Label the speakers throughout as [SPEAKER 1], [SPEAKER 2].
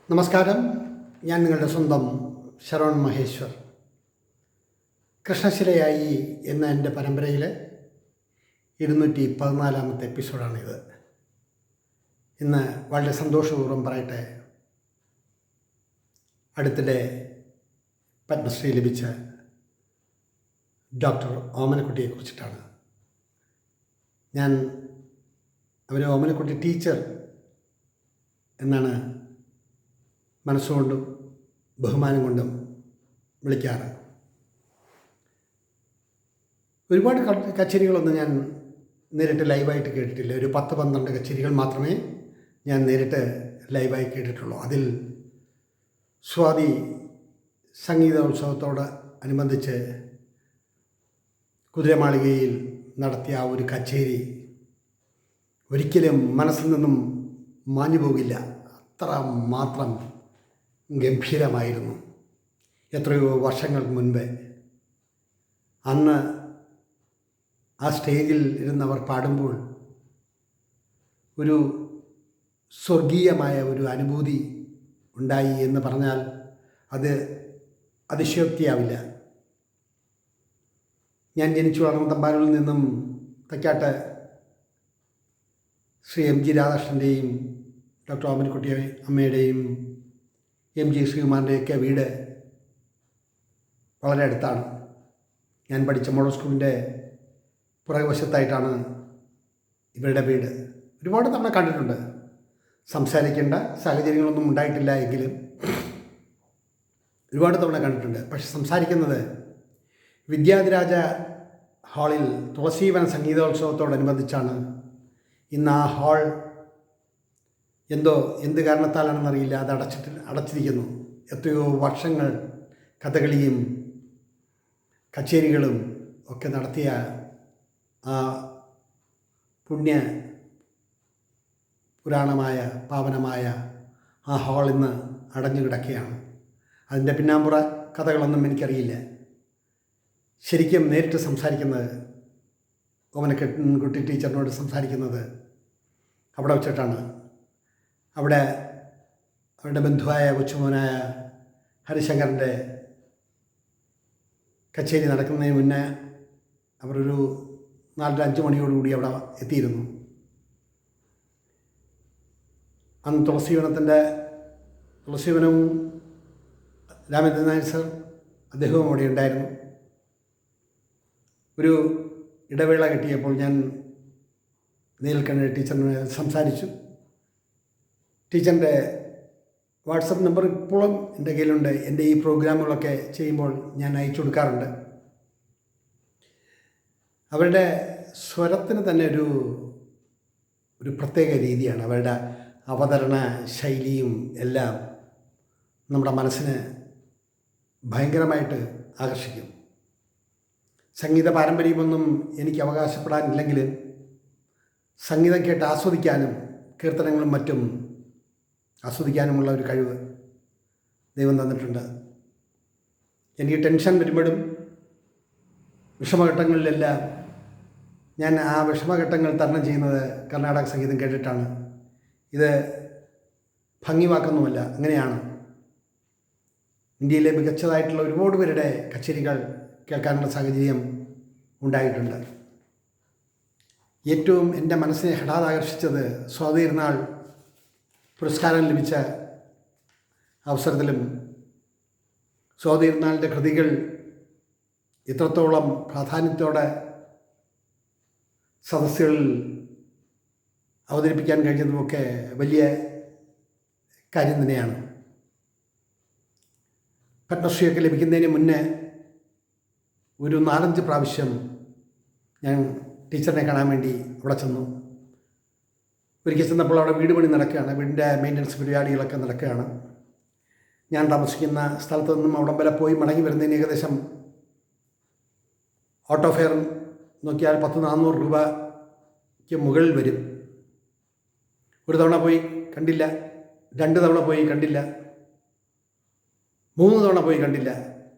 [SPEAKER 1] നമസ്കാരം. ഞാൻ നിങ്ങളുടെ സ്വന്തം ശരവൺ മഹേശ്വർ. കൃഷ്ണശിലയായി എന്ന എൻ്റെ പരമ്പരയിലെ 214-ാമത്തെ എപ്പിസോഡാണിത്. ഇന്ന് വളരെ സന്തോഷപൂർവ്വം പറയട്ടെ, അടുത്തിടെ പത്മശ്രീ ലഭിച്ച ഡോക്ടർ ഓമനക്കുട്ടിയെക്കുറിച്ചിട്ടാണ്. ഞാൻ അവരെ ഓമനക്കുട്ടി ടീച്ചർ എന്നാണ് മനസ്സുകൊണ്ടും ബഹുമാനം കൊണ്ടും വിളിക്കാറ്. ഒരുപാട് കച്ചേരികളൊന്നും ഞാൻ നേരിട്ട് ലൈവായിട്ട് കേട്ടിട്ടില്ല. ഒരു 10-12 കച്ചേരികൾ മാത്രമേ ഞാൻ നേരിട്ട് ലൈവായി കേട്ടിട്ടുള്ളൂ. അതിൽ സ്വാതി സംഗീതോത്സവത്തോട് അനുബന്ധിച്ച് കുതിരമാളികയിൽ നടത്തിയ ആ ഒരു കച്ചേരി ഒരിക്കലും മനസ്സിൽ നിന്നും മാഞ്ഞു പോകില്ല. അത്ര മാത്രം ഗംഭീരമായിരുന്നു. എത്രയോ വർഷങ്ങൾക്ക് മുൻപ് അന്ന് ആ സ്റ്റേജിൽ ഇരുന്നവർ പാടുമ്പോൾ ഒരു സ്വർഗീയമായ ഒരു അനുഭൂതി ഉണ്ടായി എന്ന് പറഞ്ഞാൽ അത് അതിശയോക്തിയാവില്ല. ഞാൻ ജനിച്ചു വളർന്ന തമ്പാനൂരിൽ നിന്നും തെക്കാട്ട് ശ്രീ MG രാധാകൃഷ്ണൻ്റെയും ഡോക്ടർ ഓമനക്കുട്ടി അമ്മയുടെയും MG ശ്രീകുമാറിൻ്റെയൊക്കെ വീട് വളരെ അടുത്താണ്. ഞാൻ പഠിച്ച മോഡൽ സ്കൂളിൻ്റെ പുറകുവശത്തായിട്ടാണ് ഇവരുടെ വീട്. ഒരുപാട് തവണ കണ്ടിട്ടുണ്ട്. സംസാരിക്കേണ്ട സാഹചര്യങ്ങളൊന്നും ഉണ്ടായിട്ടില്ല എങ്കിലും ഒരുപാട് തവണ കണ്ടിട്ടുണ്ട്. പക്ഷെ സംസാരിക്കുന്നത് വിദ്യാധിരാജ ഹാളിൽ തുളസീവന സംഗീതോത്സവത്തോടനുബന്ധിച്ചാണ്. ഇന്ന് ആ ഹാൾ എന്ത് കാരണത്താലാണെന്നറിയില്ല, അത് അടച്ചിരിക്കുന്നു. എത്രയോ വർഷങ്ങൾ കഥകളിയും കച്ചേരികളും ഒക്കെ നടത്തിയ ആ പുണ്യ പുരാണമായ പാവനമായ ആ ഹാൾ ഇന്ന് അടഞ്ഞു കിടക്കുകയാണ്. അതിൻ്റെ പിന്നാമ്പുറ കഥകളൊന്നും എനിക്കറിയില്ല. ശരിക്കും നേരിട്ട് സംസാരിക്കുന്നത്, ഓമനക്കുട്ടി ടീച്ചറിനോട് സംസാരിക്കുന്നത് അവിടെ വച്ചിട്ടാണ്. അവരുടെ ബന്ധുവായ കൊച്ചുമോനായ ഹരിശങ്കറിൻ്റെ കച്ചേരി നടക്കുന്നതിന് മുന്നേ അവരൊരു 4-5 മണിയോടുകൂടി അവിടെ എത്തിയിരുന്നു. അന്ന് തുളസീവനവും രാമേന്ദ്രൻ നായർ സർ അദ്ദേഹവും അവിടെ ഉണ്ടായിരുന്നു. ഒരു ഇടവേള കിട്ടിയപ്പോൾ ഞാൻ നേരിൽ കണ്ട് ടീച്ചറിനോട് സംസാരിച്ചു. ടീച്ചറിൻ്റെ വാട്സപ്പ് നമ്പർ ഇപ്പോഴും എൻ്റെ കയ്യിലുണ്ട്. എൻ്റെ ഈ പ്രോഗ്രാമുകളൊക്കെ ചെയ്യുമ്പോൾ ഞാൻ അയച്ചു കൊടുക്കാറുണ്ട്. അവരുടെ സ്വരത്തിന് തന്നെ ഒരു പ്രത്യേക രീതിയാണ്. അവരുടെ അവതരണ ശൈലിയും എല്ലാം നമ്മുടെ മനസ്സിന് ഭയങ്കരമായിട്ട് ആകർഷിക്കും. സംഗീത പാരമ്പര്യമൊന്നും എനിക്ക് അവകാശപ്പെടാനില്ലെങ്കിലും സംഗീതം കേട്ട് ആസ്വദിക്കാനും കീർത്തനങ്ങളും മറ്റും ആസ്വദിക്കാനുമുള്ള ഒരു കഴിവ് ദൈവം തന്നിട്ടുണ്ട്. എനിക്ക് ടെൻഷൻ വരുമ്പോഴും വിഷമഘട്ടങ്ങളിലെല്ലാം ഞാൻ ആ വിഷമഘട്ടങ്ങൾ തരണം ചെയ്യുന്നത് കർണാടക സംഗീതം കേട്ടിട്ടാണ്. ഇത് ഭംഗിവാക്കൊന്നുമല്ല, അങ്ങനെയാണ്. ഇന്ത്യയിലെ മികച്ചതായിട്ടുള്ള ഒരുപാട് പേരുടെ കച്ചേരികൾ കേൾക്കാനുള്ള സാഹചര്യം ഉണ്ടായിട്ടുണ്ട്. ഏറ്റവും എൻ്റെ മനസ്സിനെ ഹഠാതാകർഷിച്ചത് സ്വാതി തിരുനാൾ പുരസ്കാരം ലഭിച്ച അവസരത്തിലും സ്വാതി തിരുനാളിൻ്റെ കൃതികൾ ഇത്രത്തോളം പ്രാധാന്യത്തോടെ സദസ്സുകളിൽ അവതരിപ്പിക്കാൻ കഴിഞ്ഞതുമൊക്കെ വലിയ കാര്യം തന്നെയാണ്. പത്മശ്രീയൊക്കെ ലഭിക്കുന്നതിന് മുന്നേ ഒരു 4-5 പ്രാവശ്യം ഞാൻ ടീച്ചറിനെ കാണാൻ വേണ്ടി അവിടെ ചെന്നു. ഒരിക്കൽ ചെന്നപ്പോൾ അവിടെ വീട് പണി നടക്കുകയാണ്. വീടിൻ്റെ മെയിൻ്റനൻസ് പരിപാടികളൊക്കെ നടക്കുകയാണ്. ഞാൻ താമസിക്കുന്ന സ്ഥലത്ത് നിന്നും അവിടം വരെ പോയി മടങ്ങി വരുന്നതിന് ഏകദേശം ഓട്ടോ ഫെയർ നോക്കിയാൽ 100-400 രൂപയ്ക്ക് മുകളിൽ വരും. ഒരു തവണ പോയി കണ്ടില്ല, 2 തവണ പോയി കണ്ടില്ല, 3 തവണ പോയി കണ്ടില്ല.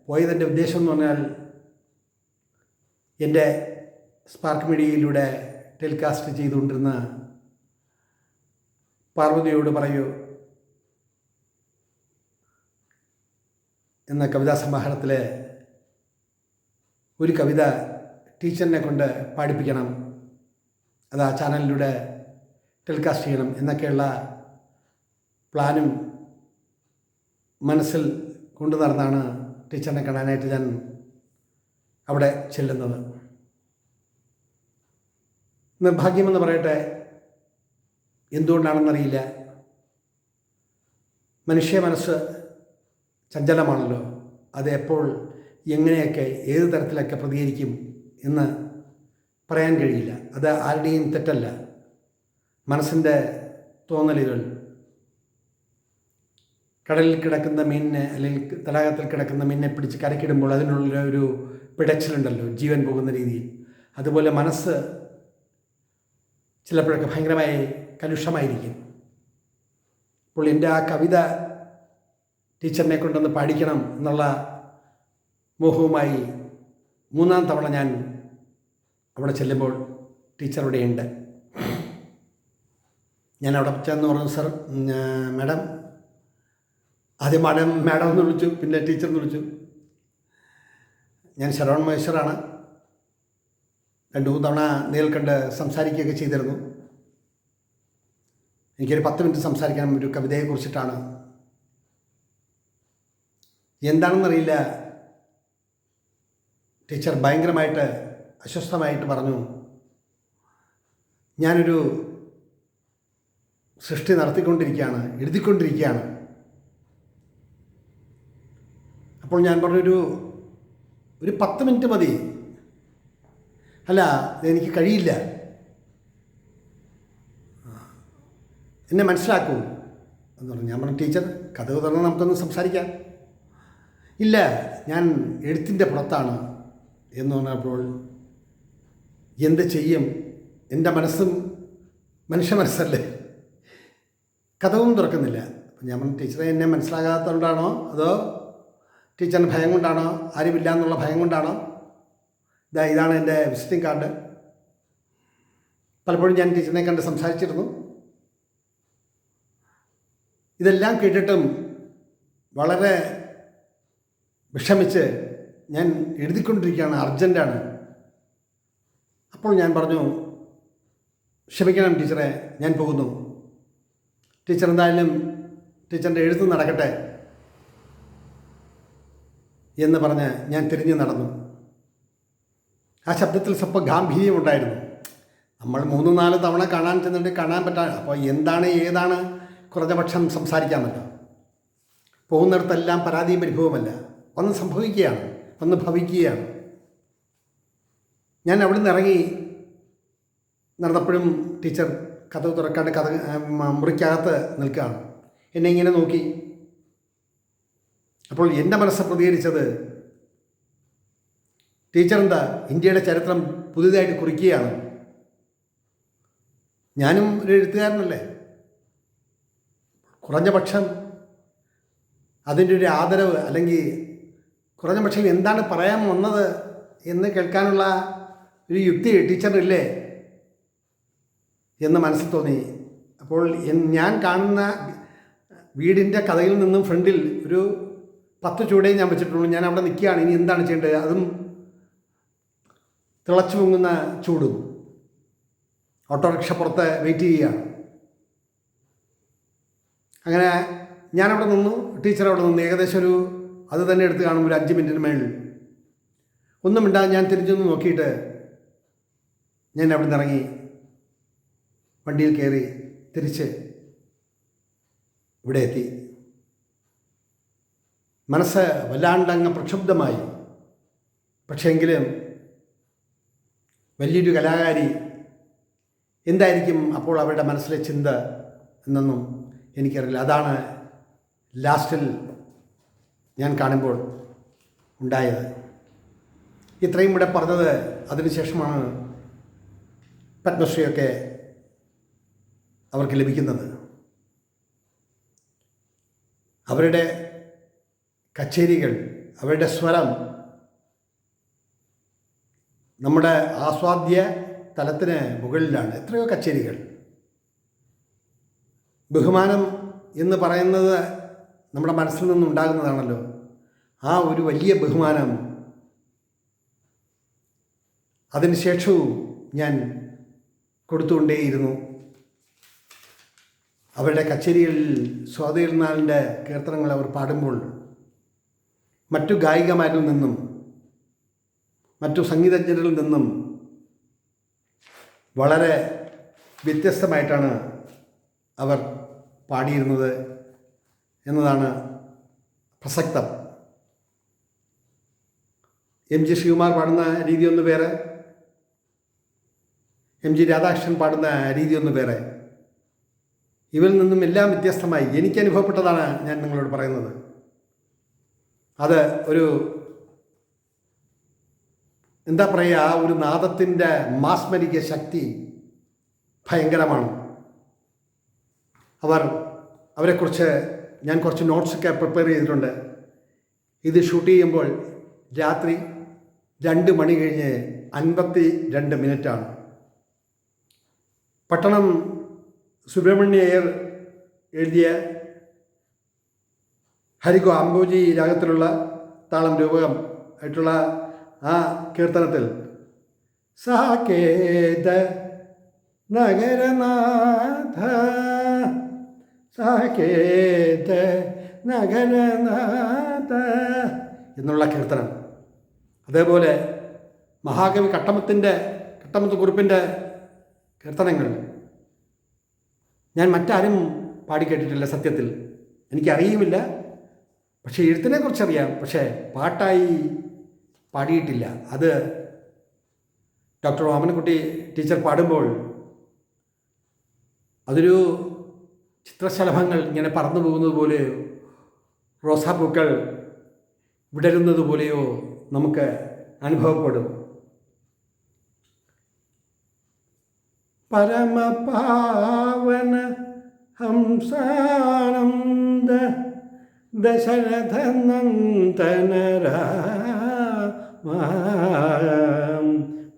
[SPEAKER 1] പോയതിൻ്റെ ഉദ്ദേശം എന്ന് പറഞ്ഞാൽ എൻ്റെ സ്പാർക്ക് മീഡിയയിലൂടെ ടെലികാസ്റ്റ് ചെയ്തുകൊണ്ടിരുന്ന പാർവതിയോട് പറയൂ, എന്ന കവിതാ സമാഹാരത്തിലെ ഒരു കവിത ടീച്ചറിനെ കൊണ്ട് പാടിപ്പിക്കണം, അത് ആ ചാനലിലൂടെ ടെലികാസ്റ്റ് ചെയ്യണം എന്നൊക്കെയുള്ള പ്ലാനും മനസ്സിൽ കൊണ്ടു നടന്നാണ് ടീച്ചറിനെ കാണാനായിട്ട് ഞാൻ അവിടെ ചെല്ലുന്നത്. നിർഭാഗ്യമെന്ന് പറയട്ടെ, എന്തുകൊണ്ടാണെന്നറിയില്ല, മനുഷ്യ മനസ്സ് ചഞ്ചലമാണല്ലോ. അത് എപ്പോൾ എങ്ങനെയൊക്കെ ഏത് തരത്തിലൊക്കെ പ്രതികരിക്കും എന്ന് പറയാൻ കഴിയില്ല. അത് ആരുടെയും തെറ്റല്ല, മനസ്സിൻ്റെ തോന്നലുകൾ. കടലിൽ കിടക്കുന്ന മീനിനെ അല്ലെങ്കിൽ തടാകത്തിൽ കിടക്കുന്ന മീനിനെ പിടിച്ച് കരക്കിടുമ്പോൾ അതിനുള്ള ഒരു പിടച്ചിലുണ്ടല്ലോ, ജീവൻ പോകുന്ന രീതിയിൽ. അതുപോലെ മനസ്സ് ചിലപ്പോഴൊക്കെ ഭയങ്കരമായി കലുഷമായിരിക്കും. അപ്പോൾ എൻ്റെ ആ കവിത ടീച്ചറിനെ കൊണ്ടൊന്ന് പാടിക്കണം എന്നുള്ള മോഹവുമായി 3-ാം തവണ ഞാൻ അവിടെ ചെല്ലുമ്പോൾ ടീച്ചർ അവിടെയുണ്ട്. ഞാൻ അവിടെ ചെന്ന് പറഞ്ഞു, സർ, മാഡം, ആദ്യം മാഡം എന്ന് വിളിച്ചു, പിന്നെ ടീച്ചർ എന്ന് വിളിച്ചു. ഞാൻ ശരവൺ മഹേശ്വറാണ്. 2-3 തവണ നേരിൽ കണ്ട് സംസാരിക്കുകയൊക്കെ ചെയ്തിരുന്നു. എനിക്കൊരു 10 മിനിറ്റ് സംസാരിക്കണം ഒരു കവിതയെക്കുറിച്ചിട്ടാണ്. എന്താണെന്നറിയില്ല, ടീച്ചർ ഭയങ്കരമായിട്ട് അസ്വസ്ഥമായിട്ട് പറഞ്ഞു, ഞാനൊരു സൃഷ്ടി നടത്തിക്കൊണ്ടിരിക്കുകയാണ്, എഴുതിക്കൊണ്ടിരിക്കുകയാണ്. അപ്പോൾ ഞാൻ പറഞ്ഞൊരു 10 മിനിറ്റ് മതി. അല്ല, എനിക്ക് കഴിയില്ല, എന്നെ മനസ്സിലാക്കൂ എന്ന് പറഞ്ഞു. ഞാൻ പറഞ്ഞു, ടീച്ചർ, കഥ തുറന്ന് നമുക്കൊന്ന് സംസാരിക്കാം. ഇല്ല, ഞാൻ എഴുത്തിൻ്റെ പുറത്താണ് എന്ന് പറഞ്ഞപ്പോൾ എന്ത് ചെയ്യും, എൻ്റെ മനസ്സും മനുഷ്യ മനസ്സല്ലേ, കഥവും തുറക്കുന്നില്ല. അപ്പം ഞാൻ പറഞ്ഞു, ടീച്ചറെ എന്നെ മനസ്സിലാകാത്തതുകൊണ്ടാണോ അതോ ടീച്ചറിന് ഭയം കൊണ്ടാണോ, ആരുമില്ല എന്നുള്ള ഭയം കൊണ്ടാണോ? ഇതാണ് എൻ്റെ വിസിറ്റിംഗ് കാർഡ്. പലപ്പോഴും ഞാൻ ടീച്ചറിനെ കണ്ട് സംസാരിച്ചിരുന്നു. ഇതെല്ലാം കേട്ടിട്ടും വളരെ വിഷമിച്ച് ഞാൻ എഴുതിക്കൊണ്ടിരിക്കുകയാണ്, അർജൻറ്റാണ്. അപ്പോൾ ഞാൻ പറഞ്ഞു, ക്ഷമിക്കണം ടീച്ചറെ, ഞാൻ പോകുന്നു. ടീച്ചർ എന്തായാലും ടീച്ചറിൻ്റെ എഴുത്ത് നടക്കട്ടെ എന്ന് പറഞ്ഞ് ഞാൻ തിരിഞ്ഞു നടന്നു. ആ ശബ്ദത്തിൽ സ്വല്പം ഗാംഭീര്യമുണ്ടായിരുന്നു. നമ്മൾ 3-4 തവണ കാണാൻ ചെന്നിട്ട് കാണാൻ പറ്റാൻ, അപ്പോൾ എന്താണ് ഏതാണ് കുറഞ്ഞപക്ഷം സംസാരിക്കാമല്ലോ. പോകുന്നിടത്തെല്ലാം പരാതിയും പരിഭവമല്ല, ഒന്ന് സംഭവിക്കുകയാണ്, ഒന്ന് ഭവിക്കുകയാണ്. ഞാൻ അവിടെ നിന്ന് ഇറങ്ങി നടന്നപ്പോഴും ടീച്ചർ കഥ തുറക്കാണ്ട് മുറിക്കകത്ത് നിൽക്കുകയാണ്. എന്നെ ഇങ്ങനെ നോക്കി. അപ്പോൾ എൻ്റെ മനസ്സ് പ്രതികരിച്ചത്, ടീച്ചർ എന്താ ഇന്ത്യയുടെ ചരിത്രം പുതിയതായിട്ട് കുറിക്കുകയാണ്, ഞാനും ഒരു എഴുത്തുകാരനല്ലേ, കുറഞ്ഞ പക്ഷം അതിൻ്റെ ഒരു ആദരവ്, അല്ലെങ്കിൽ കുറഞ്ഞ പക്ഷം എന്താണ് പറയാൻ വന്നത് എന്ന് കേൾക്കാനുള്ള ഒരു യുക്തി ടീച്ചറിനില്ലേ എന്ന് മനസ്സിൽ തോന്നി. അപ്പോൾ ഞാൻ കാണുന്ന വീടിൻ്റെ കഥയിൽ നിന്നും ഫ്രണ്ടിൽ ഒരു 10 ചൂടേ ഞാൻ വെച്ചിട്ടുള്ളൂ. ഞാൻ അവിടെ നിൽക്കുകയാണ്. ഇനി എന്താണ് ചെയ്യേണ്ടത്? അതും തിളച്ചു പൊങ്ങുന്ന ചൂടും. ഓട്ടോറിക്ഷ പുറത്ത് വെയിറ്റ് ചെയ്യുകയാണ്. അങ്ങനെ ഞാനവിടെ നിന്നു, ടീച്ചർ അവിടെ നിന്നു. ഏകദേശം അത് തന്നെ എടുത്ത് കാണുമ്പോൾ ഒരു 5 മിനിറ്റിന് മേളിൽ ഒന്നും മിണ്ടാതെ ഞാൻ തിരിച്ചൊന്ന് നോക്കിയിട്ട് ഞാൻ അവിടെ നിന്ന് ഇറങ്ങി വണ്ടിയിൽ കയറി തിരിച്ച് ഇവിടെ എത്തി. മനസ്സ് വല്ലാണ്ടങ്ങ് പ്രക്ഷുബ്ധമായി. പക്ഷേ എങ്കിലും വലിയൊരു കലാകാരി എന്തായിരിക്കും അപ്പോൾ അവരുടെ മനസ്സിലെ ചിന്ത എന്നൊന്നും എനിക്കറിയില്ല. അതാണ് ലാസ്റ്റിൽ ഞാൻ കാണുമ്പോൾ ഉണ്ടായത്. ഇത്രയും ഇവിടെ പറഞ്ഞത് അതിനുശേഷമാണ് പത്മശ്രീയൊക്കെ അവർക്ക് ലഭിക്കുന്നത്. അവരുടെ കച്ചേരികൾ, അവരുടെ സ്വരം നമ്മുടെ ആസ്വാദ്യ തലത്തിന് മുകളിലാണ്. എത്രയോ കച്ചേരികൾ. ബഹുമാനം എന്ന് പറയുന്നത് നമ്മുടെ മനസ്സിൽ നിന്നുണ്ടാകുന്നതാണല്ലോ. ആ ഒരു വലിയ ബഹുമാനം അതിനുശേഷവും ഞാൻ കൊടുത്തുകൊണ്ടേയിരുന്നു. അവരുടെ കച്ചേരികളിൽ സ്വാതി തിരുനാളിൻ്റെ കീർത്തനങ്ങൾ അവർ പാടുമ്പോൾ മറ്റു ഗായികമാരിൽ നിന്നും മറ്റു സംഗീതജ്ഞരിൽ നിന്നും വളരെ വ്യത്യസ്തമായിട്ടാണ് അവർ പാടിയിരുന്നത് എന്നതാണ് പ്രസക്തം. എം ജി ശ്രീകുമാർ പാടുന്ന രീതിയൊന്ന് വേറെ, എം ജി രാധാകൃഷ്ണൻ പാടുന്ന രീതിയൊന്ന് വേറെ. ഇവരിൽ നിന്നും എല്ലാം വ്യത്യസ്തമായി എനിക്ക് അനുഭവപ്പെട്ടതാണ് ഞാൻ നിങ്ങളോട് പറയുന്നത്. അത് ഒരു എന്താ പറയുക, ആ ഒരു നാദത്തിൻ്റെ മാസ്മരിക ശക്തി ഭയങ്കരമാണ്. അവരെക്കുറിച്ച് ഞാൻ കുറച്ച് നോട്ട്സൊക്കെ പ്രിപ്പയർ ചെയ്തിട്ടുണ്ട്. ഇത് ഷൂട്ട് ചെയ്യുമ്പോൾ രാത്രി 2 മണി കഴിഞ്ഞ് 52 മിനിറ്റാണ്. പട്ടണം സുബ്രഹ്മണ്യ അയ്യർ എഴുതിയ ഹരികോ അംബോജി രാഗത്തിലുള്ള താളം രൂപകം ആയിട്ടുള്ള ആ കീർത്തനത്തിൽ സാകേത നഗരനാഥ സാകേത നഗരനാഥ എന്നുള്ള കീർത്തനം, അതേപോലെ മഹാകവി കട്ടമത്ത് കുറുപ്പിൻ്റെ കീർത്തനങ്ങൾ ഞാൻ മറ്റാരും പാടിക്കേട്ടിട്ടില്ല. സത്യത്തിൽ എനിക്കറിയുമില്ല. പക്ഷേ എഴുത്തിനെക്കുറിച്ചറിയാം, പക്ഷേ പാട്ടായി പാടിയിട്ടില്ല. അത് ഡോക്ടർ ഓമനക്കുട്ടി ടീച്ചർ പാടുമ്പോൾ അതൊരു ചിത്രശലഭങ്ങൾ ഇങ്ങനെ പറന്നു പോകുന്നത് പോലെയോ റോസാപ്പൂക്കൾ വിടരുന്നത് പോലെയോ നമുക്ക് അനുഭവപ്പെടും. പരമപാവന ഹംസാനന്ദ ദശരഥ നന്ദനര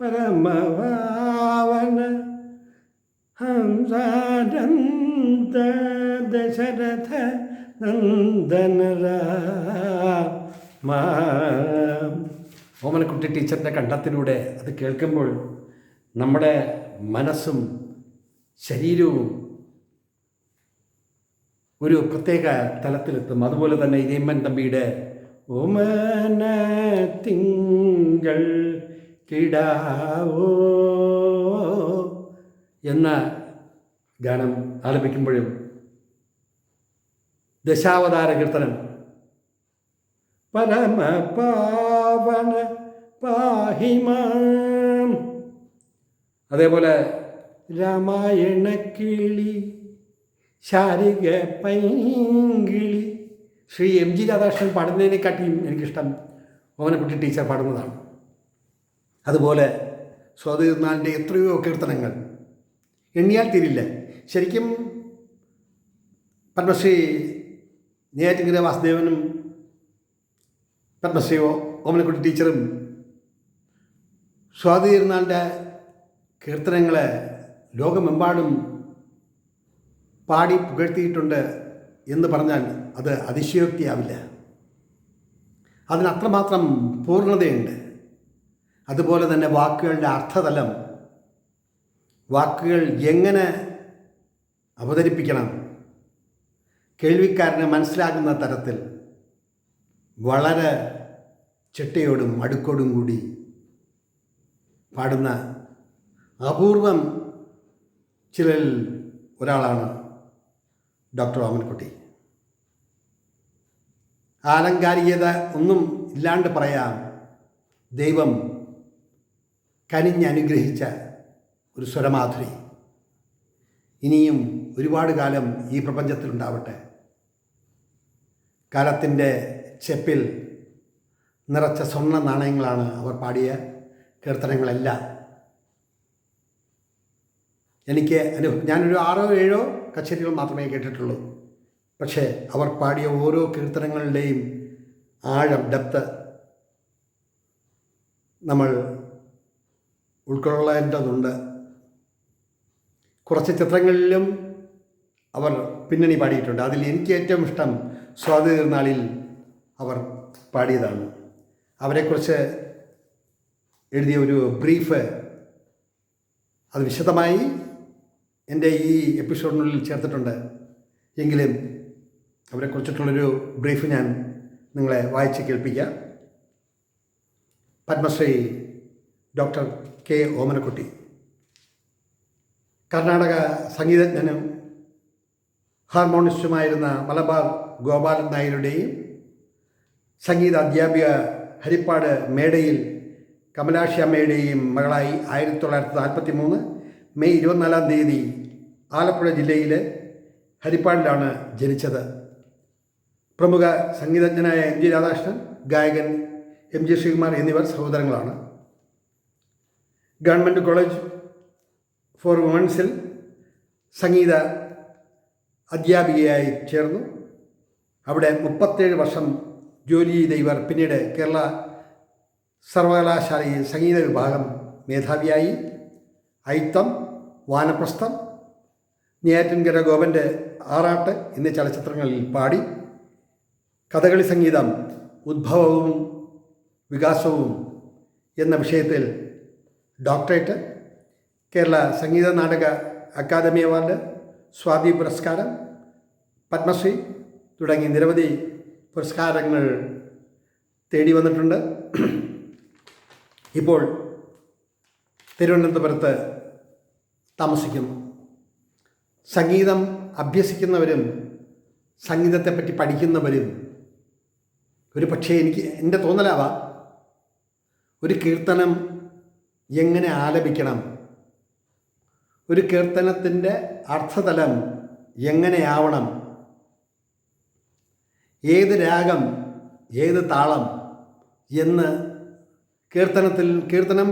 [SPEAKER 1] പരമപാവന ഹംസാനന്ദ ദശരഥ നന്ദനര ഓമനക്കുട്ടി ടീച്ചറിൻ്റെ കണ്ടത്തിലൂടെ അത് കേൾക്കുമ്പോൾ നമ്മുടെ മനസ്സും ശരീരവും ഒരു പ്രത്യേക തലത്തിലെത്തും. അതുപോലെ തന്നെ ഇരയിമ്മൻ തമ്പിയുടെ ഓമന തിങ്കൾ കിടാവോ എന്ന ഗാനം ആലപിക്കുമ്പോഴും ദശാവതാര കീർത്തനം പരമപാവന പാഹിമാം, അതേപോലെ രാമായണ കിളി ശാരിക പൈങ്കിളി ശ്രീ എം ജി രാധാകൃഷ്ണൻ പാടുന്നതിനെക്കാട്ടിയും എനിക്കിഷ്ടം ഓമനക്കുട്ടി ടീച്ചർ പാടുന്നതാണ്. അതുപോലെ സ്വാതി തിരുനാളിൻ്റെ എത്രയോ കീർത്തനങ്ങൾ എണ്ണിയാൽ തീരില്ല. ശരിക്കും പത്മശ്രീ നെയ്യാറ്റിൻകര വാസുദേവനും പത്മശ്രീ ഓമനക്കുട്ടി ടീച്ചറും സ്വാതി തിരുനാളിൻ്റെ കീർത്തനങ്ങളെ ലോകമെമ്പാടും പാടി പുകഴ്ത്തിയിട്ടുണ്ട് എന്ന് പറഞ്ഞാൽ അത് അതിശയോക്തിയാവില്ല. അതിനത്രമാത്രം പൂർണ്ണതയുണ്ട്. അതുപോലെ തന്നെ വാക്കുകളുടെ അർത്ഥതലം, വാക്കുകൾ എങ്ങനെ അവതരിപ്പിക്കണം, കേൾവിക്കാരന് മനസ്സിലാകുന്ന തരത്തിൽ വളരെ ചിട്ടയോടും അടുക്കോടും കൂടി പാടുന്ന അപൂർവം ചിലരിൽ ഒരാളാണ് ഡോക്ടർ ഓമനക്കുട്ടി. ആലങ്കാരികത ഒന്നും ഇല്ലാണ്ട് പറയാം, ദൈവം കനിഞ്ഞനുഗ്രഹിച്ച ഒരു സ്വരമാധുരി ഇനിയും ഒരുപാട് കാലം ഈ പ്രപഞ്ചത്തിലുണ്ടാവട്ടെ. കാലത്തിൻ്റെ ചെപ്പിൽ നിറച്ച സ്വർണ്ണ നാണയങ്ങളാണ് അവർ പാടിയ കീർത്തനങ്ങളെല്ലാം. എനിക്ക് ഞാനൊരു 6-7 കച്ചേരികൾ മാത്രമേ കേട്ടിട്ടുള്ളൂ. പക്ഷേ അവർ പാടിയ ഓരോ കീർത്തനങ്ങളുടെയും ആഴം, ഡെപ്ത് നമ്മൾ ഉൾക്കൊള്ളേണ്ടതുണ്ട്. കുറച്ച് ചിത്രങ്ങളിലും അവർ പിന്നണി പാടിയിട്ടുണ്ട്. അതിൽ എനിക്ക് ഏറ്റവും ഇഷ്ടം സ്വാതി തിരുനാളിൽ അവർ പാടിയതാണ്. അവരെക്കുറിച്ച് എഴുതിയ ഒരു ബ്രീഫ് അത് വിശദമായി എൻ്റെ ഈ എപ്പിസോഡിനുള്ളിൽ ചേർത്തിട്ടുണ്ട്. എങ്കിലും അവരെക്കുറിച്ചിട്ടുള്ളൊരു ബ്രീഫ് ഞാൻ നിങ്ങളെ വായിച്ച് കേൾപ്പിക്കാം. പത്മശ്രീ ഡോക്ടർ കെ ഓമനക്കുട്ടി കർണാടക സംഗീതജ്ഞനും ഹാർമോണിസ്റ്റുമായിരുന്ന മലബാർ ഗോപാലൻ നായരുടെയും സംഗീത അധ്യാപിക ഹരിപ്പാട് മേടയിൽ കമലാക്ഷി അമ്മയുടെയും മകളായി 1943 മെയ് 24 ആലപ്പുഴ ജില്ലയിലെ ഹരിപ്പാടിലാണ് ജനിച്ചത്. പ്രമുഖ സംഗീതജ്ഞനായ എം ജി രാധാകൃഷ്ണൻ, ഗായകൻ എം ജി ശ്രീകുമാർ എന്നിവർ സഹോദരങ്ങളാണ്. ഗവൺമെൻറ് കോളേജ് ഫോർ വുമൻസിൽ സംഗീത അധ്യാപികയായി ചേർന്നു. അവിടെ 37 വർഷം ജോലി ചെയ്ത ഇവർ പിന്നീട് കേരള സർവകലാശാലയിൽ സംഗീത വിഭാഗം മേധാവിയായി. അയിത്തം, വാനപ്രസ്ഥം, നെയ്യാറ്റിൻകര ഗോപൻ്റെ ആറാട്ട് എന്നീ ചലച്ചിത്രങ്ങളിൽ പാടി. കഥകളി സംഗീതം ഉദ്ഭവവും വികാസവും എന്ന വിഷയത്തിൽ doctorate, Kerala Sangeetha Nataka academy award, Swathi പുരസ്കാരം, പത്മശ്രീ തുടങ്ങി നിരവധി പുരസ്കാരങ്ങൾ തേടി വന്നിട്ടുണ്ട്. ഇപ്പോൾ തിരുവനന്തപുരത്ത് താമസിക്കുന്നു. സംഗീതം അഭ്യസിക്കുന്നവരും സംഗീതത്തെപ്പറ്റി പഠിക്കുന്നവരും ഒരു പക്ഷേ എൻ്റെ തോന്നലാവാം, ഒരു കീർത്തനം എങ്ങനെ ആലപിക്കണം, ഒരു കീർത്തനത്തിൻ്റെ അർത്ഥതലം എങ്ങനെയാവണം, ഏത് രാഗം, ഏത് താളം എന്ന് കീർത്തനം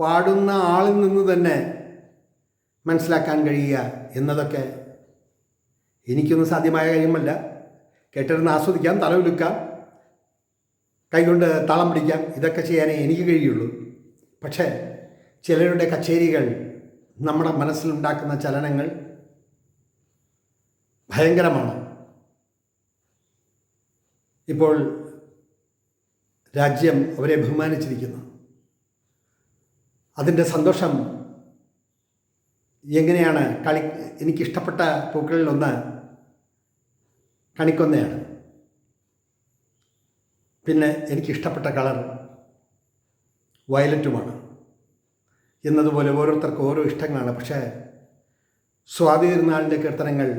[SPEAKER 1] പാടുന്ന ആളിൽ നിന്ന് തന്നെ മനസ്സിലാക്കാൻ കഴിയുക എന്നതൊക്കെ എനിക്കൊന്നും സാധ്യമായ കാര്യമല്ല. കേട്ടിരുന്ന് ആസ്വദിക്കാം, തലവിലുക്കാം, കൈകൊണ്ട് താളം പിടിക്കാം, ഇതൊക്കെ ചെയ്യാനേ എനിക്ക് കഴിയുള്ളൂ. പക്ഷേ ചിലരുടെ കച്ചേരികൾ നമ്മുടെ മനസ്സിലുണ്ടാക്കുന്ന ചലനങ്ങൾ ഭയങ്കരമാണ്. ഇപ്പോൾ രാജ്യം അവരെ ബഹുമാനിച്ചിരിക്കുന്നു. അതിൻ്റെ സന്തോഷം എങ്ങനെയാണ്? എനിക്കിഷ്ടപ്പെട്ട പൂക്കളിലൊന്ന് കണിക്കൊന്നയാണ്. പിന്നെ എനിക്കിഷ്ടപ്പെട്ട കളർ വയലറ്റുമാണ്. എന്നതുപോലെ ഓരോരുത്തർക്കും ഓരോ ഇഷ്ടങ്ങളാണ്. പക്ഷേ സ്വാതി തിരുനാളിൻ്റെ കീർത്തനങ്ങൾ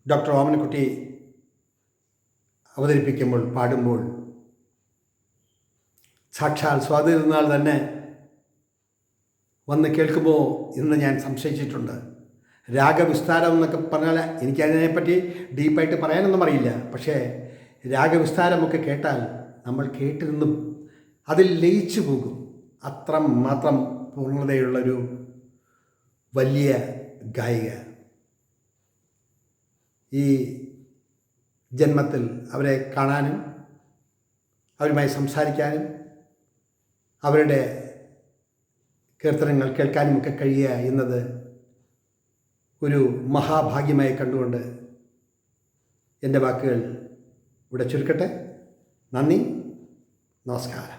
[SPEAKER 1] ഡോക്ടർ ഓമനക്കുട്ടി അവതരിപ്പിക്കുമ്പോൾ, പാടുമ്പോൾ സാക്ഷാൽ സ്വാതി തിരുനാൾ തന്നെ വന്ന് കേൾക്കുമോ എന്ന് ഞാൻ സംശയിച്ചിട്ടുണ്ട്. രാഗവിസ്താരം എന്നൊക്കെ പറഞ്ഞാൽ എനിക്കതിനെപ്പറ്റി ഡീപ്പായിട്ട് പറയാനൊന്നും അറിയില്ല. പക്ഷേ രാഗവിസ്താരമൊക്കെ കേട്ടാൽ നമ്മൾ കേട്ടിരുന്നും അതിൽ ലയിച്ചു പോകും. അത്ര മാത്രം പൂർണ്ണതയുള്ളൊരു വലിയ ഗായിക. ഈ ജന്മത്തിൽ അവരെ കാണാനും അവരുമായി സംസാരിക്കാനും അവരുടെ കീർത്തനങ്ങൾ കേൾക്കാനുമൊക്കെ കഴിയുക എന്നത് ഒരു മഹാഭാഗ്യമായി കണ്ടുകൊണ്ട് എൻ്റെ വാക്കുകൾ ഇവിടെ ചുരുക്കട്ടെ. നന്ദി, നമസ്കാരം.